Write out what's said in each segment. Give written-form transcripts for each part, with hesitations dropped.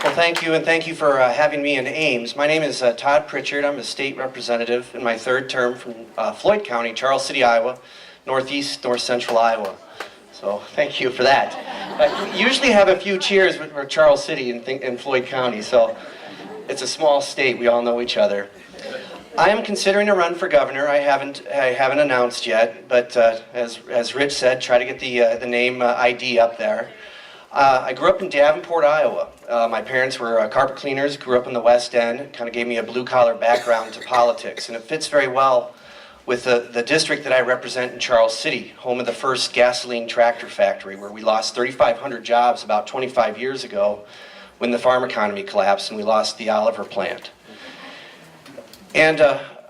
Well, thank you, and thank you for having me in Ames. My name is Todd Prichard. I'm a state representative in my third term from Floyd County, Charles City, Iowa, northeast, north central Iowa. So thank you for that. I usually have a few cheers for Charles City and Floyd County, so it's a small state. We all know each other. I am considering a run for governor. I haven't announced yet, but as Rich said, try to get the name ID up there. I grew up in Davenport, Iowa. My parents were carpet cleaners, grew up in the West End, kind of gave me a blue-collar background to politics, and it fits very well with the district that I represent in Charles City, home of the first gasoline tractor factory, where we lost 3,500 jobs about 25 years ago when the farm economy collapsed and we lost the Oliver plant. And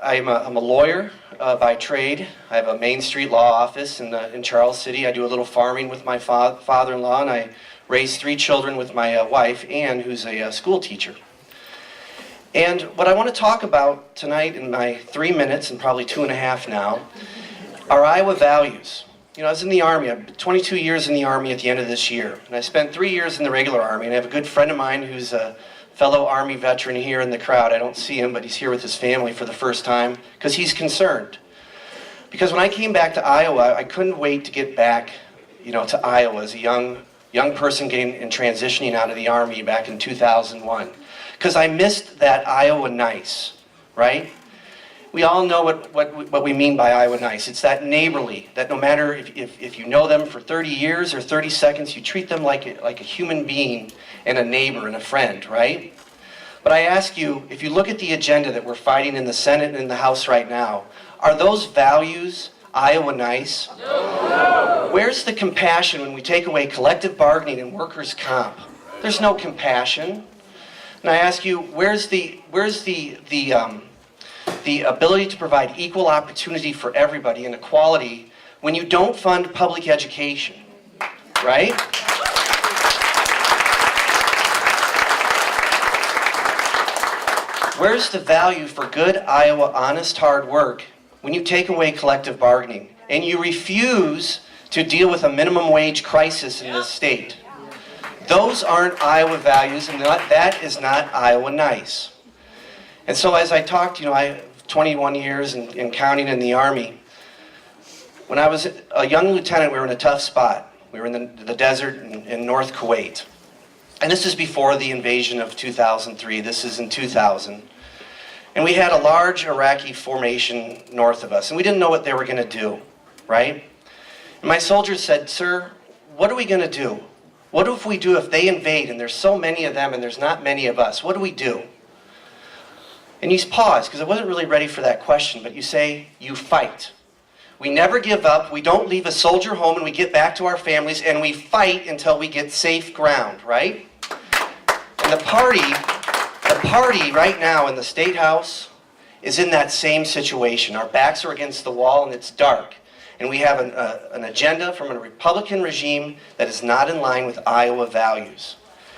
I'm a lawyer by trade. I have a Main Street law office in Charles City. I do a little farming with my father-in-law, and I raised 3 children with my wife, Ann, who's a school teacher. And what I want to talk about tonight in my 3 minutes, and probably 2.5 now, are Iowa values. You know, I was in the Army. I'm 22 years in the Army at the end of this year. And I spent 3 years in the regular Army, and I have a good friend of mine who's a fellow Army veteran here in the crowd. I don't see him, but he's here with his family for the first time because he's concerned. Because when I came back to Iowa, I couldn't wait to get back, to Iowa as a young person getting and transitioning out of the Army back in 2001. Because I missed that Iowa nice, right? We all know what we mean by Iowa nice. It's that neighborly, that no matter if you know them for 30 years or 30 seconds, you treat them like a human being and a neighbor and a friend, right? But I ask you, if you look at the agenda that we're fighting in the Senate and in the House right now, are those values Iowa nice? No. Where's the compassion when we take away collective bargaining and workers' comp? There's no compassion. And I ask you, where's the ability to provide equal opportunity for everybody and equality when you don't fund public education, right? Where's the value for good Iowa honest hard work when you take away collective bargaining and you refuse to deal with a minimum wage crisis in this state? Those aren't Iowa values, and that is not Iowa nice. And so as I talked, I have 21 years and counting in the Army. When I was a young lieutenant, we were in a tough spot. We were in the desert in North Kuwait. And this is before the invasion of 2003. This is in 2000. And we had a large Iraqi formation north of us, and we didn't know what they were going to do, right? And my soldiers said, "Sir, what are we going to do? What if we do if they invade and there's so many of them and there's not many of us? What do we do?" And you pause, because I wasn't really ready for that question, but you say, you fight. We never give up. We don't leave a soldier home, and we get back to our families, and we fight until we get safe ground, right? And the party right now in the State House is in that same situation. Our backs are against the wall, and it's dark. And we have an agenda from a Republican regime that is not in line with Iowa values.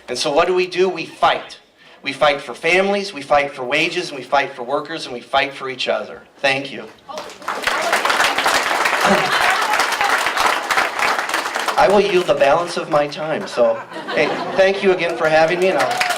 And so what do? We fight. We fight for families, we fight for wages, and we fight for workers, and we fight for each other. Thank you. I will yield the balance of my time. So, hey, thank you again for having me, and I'll